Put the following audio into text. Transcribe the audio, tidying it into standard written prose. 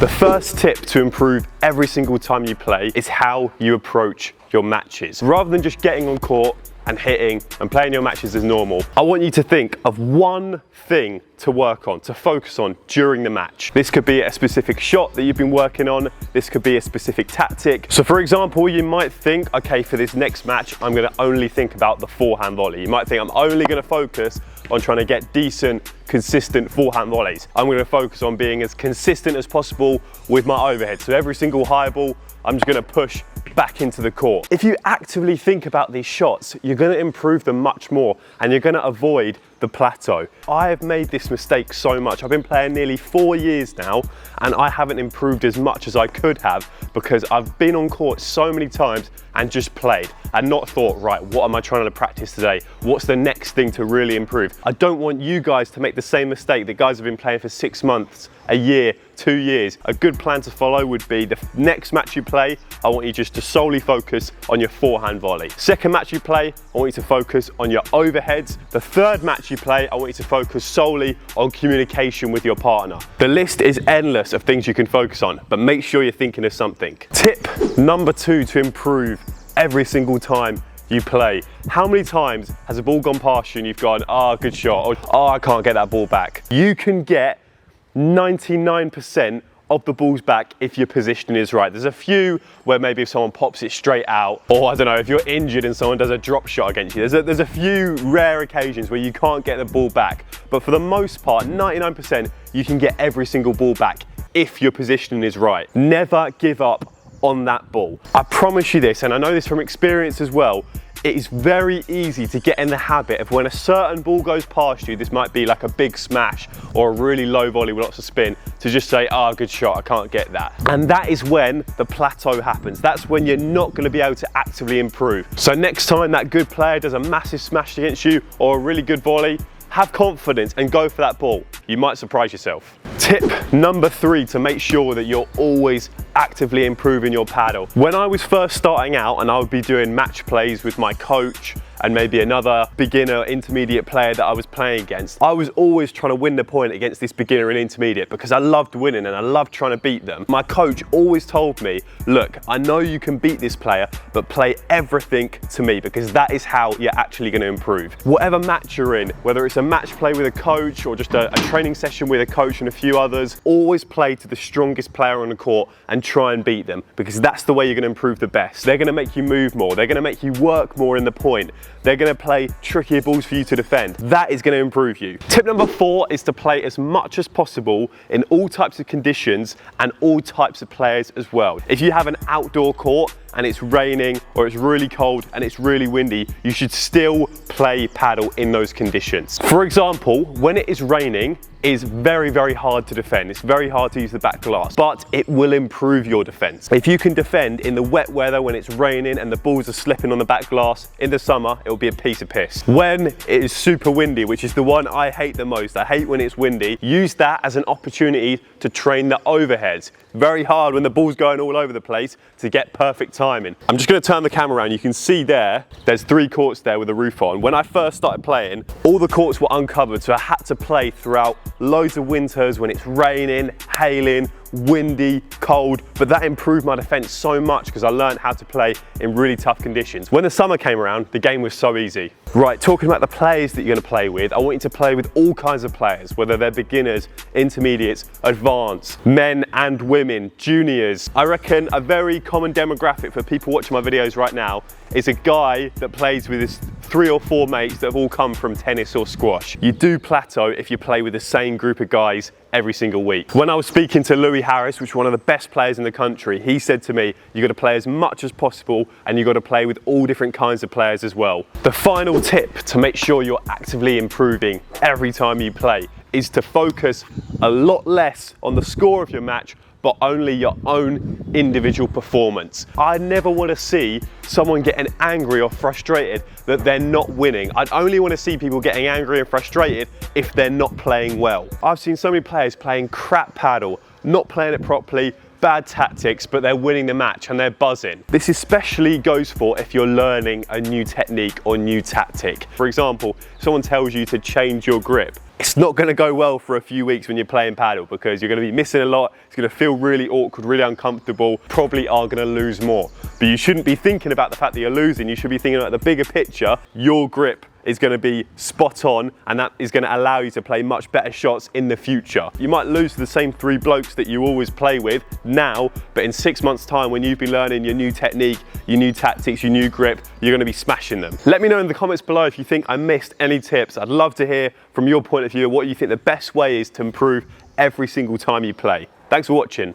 The first tip to improve every single time you play is how you approach your matches. Rather than just getting on court and hitting and playing your matches as normal, I want you to think of one thing to work on, to focus on during the match. This could be a specific shot that you've been working on. This could be a specific tactic. So for example, you might think, okay, for this next match, I'm gonna only think about the forehand volley. You might think I'm only gonna focus on trying to get decent, consistent forehand volleys. I'm gonna focus on being as consistent as possible with my overhead. So every single high ball, I'm just gonna push back into the court. If you actively think about these shots, you're gonna improve them much more and you're gonna avoid the plateau. I have made this mistake so much. I've been playing nearly 4 years now and I haven't improved as much as I could have because I've been on court so many times and just played and not thought, right, what am I trying to practice today? What's the next thing to really improve? I don't want you guys to make the same mistake that guys have been playing for 6 months, a year, 2 years. A good plan to follow would be the next match you play, I want you just to solely focus on your forehand volley. Second match you play, I want you to focus on your overheads. The third match you play, I want you to focus solely on communication with your partner. The list is endless of things you can focus on, but make sure you're thinking of something. Tip number 2 to improve every single time you play. How many times has a ball gone past you and you've gone, ah, good shot, or oh, I can't get that ball back? You can get 99% of the balls back if your positioning is right. There's a few where maybe if someone pops it straight out, or I don't know, if you're injured and someone does a drop shot against you, there's a few rare occasions where you can't get the ball back. But for the most part, 99%, you can get every single ball back if your positioning is right. Never give up on that ball. I promise you this, and I know this from experience as well, it is very easy to get in the habit of when a certain ball goes past you, this might be like a big smash or a really low volley with lots of spin, to just say, ah, good shot, I can't get that. And that is when the plateau happens. That's when you're not gonna be able to actively improve. So next time that good player does a massive smash against you or a really good volley, have confidence and go for that ball. You might surprise yourself. Tip number 3 to make sure that you're always actively improving your paddle. When I was first starting out and I would be doing match plays with my coach and maybe another beginner intermediate player that I was playing against, I was always trying to win the point against this beginner and intermediate because I loved winning and I loved trying to beat them. My coach always told me, look, I know you can beat this player, but play everything to me because that is how you're actually going to improve. Whatever match you're in, whether it's a match play with a coach or just a training session with a coach and a few others, always play to the strongest player on the court and try and beat them because that's the way you're going to improve the best. They're going to make you move more. They're going to make you work more in the point. They're going to play trickier balls for you to defend. That is going to improve you. Tip number 4 is to play as much as possible in all types of conditions and all types of players as well. If you have an outdoor court and it's raining or it's really cold and it's really windy, you should still play paddle in those conditions. For example, when it is raining, it's very, very hard to defend. It's very hard to use the back glass, but it will improve your defense. If you can defend in the wet weather when it's raining and the balls are slipping on the back glass in the summer, it will be a piece of piss. When it is super windy, which is the one I hate the most, I hate when it's windy, use that as an opportunity to train the overheads. Very hard when the ball's going all over the place to get perfect timing. I'm just going to turn the camera around. You can see there's 3 courts there with a roof on. When I first started playing, all the courts were uncovered, so I had to play throughout loads of winters when it's raining, hailing, windy, cold, but that improved my defense so much because I learned how to play in really tough conditions. When the summer came around, the game was so easy. Right, talking about the players that you're going to play with, I want you to play with all kinds of players, whether they're beginners, intermediates, advanced, men and women, juniors. I reckon a very common demographic for people watching my videos right now is a guy that plays with his 3 or 4 mates that have all come from tennis or squash. You do plateau if you play with the same group of guys every single week. When I was speaking to Louis Harris, which is one of the best players in the country, he said to me, you got to play as much as possible and you got to play with all different kinds of players as well. The final tip to make sure you're actively improving every time you play is to focus a lot less on the score of your match, but only your own individual performance. I never want to see someone getting angry or frustrated that they're not winning. I'd only want to see people getting angry and frustrated if they're not playing well. I've seen so many players playing crap paddle, not playing it properly, bad tactics, but they're winning the match and they're buzzing. This especially goes for if you're learning a new technique or new tactic. For example, someone tells you to change your grip. it's not going to go well for a few weeks when you're playing paddle, because you're going to be missing a lot. It's going to feel really awkward, really uncomfortable, probably are going to lose more. But you shouldn't be thinking about the fact that you're losing. You should be thinking about the bigger picture. Your grip is going to be spot on, and that is going to allow you to play much better shots in the future. You might lose to the same 3 blokes that you always play with now, but in 6 months' time, when you've been learning your new technique, your new tactics, your new grip, you're going to be smashing them. Let me know in the comments below if you think I missed any tips. I'd love to hear from your point of view what you think the best way is to improve every single time you play. Thanks for watching.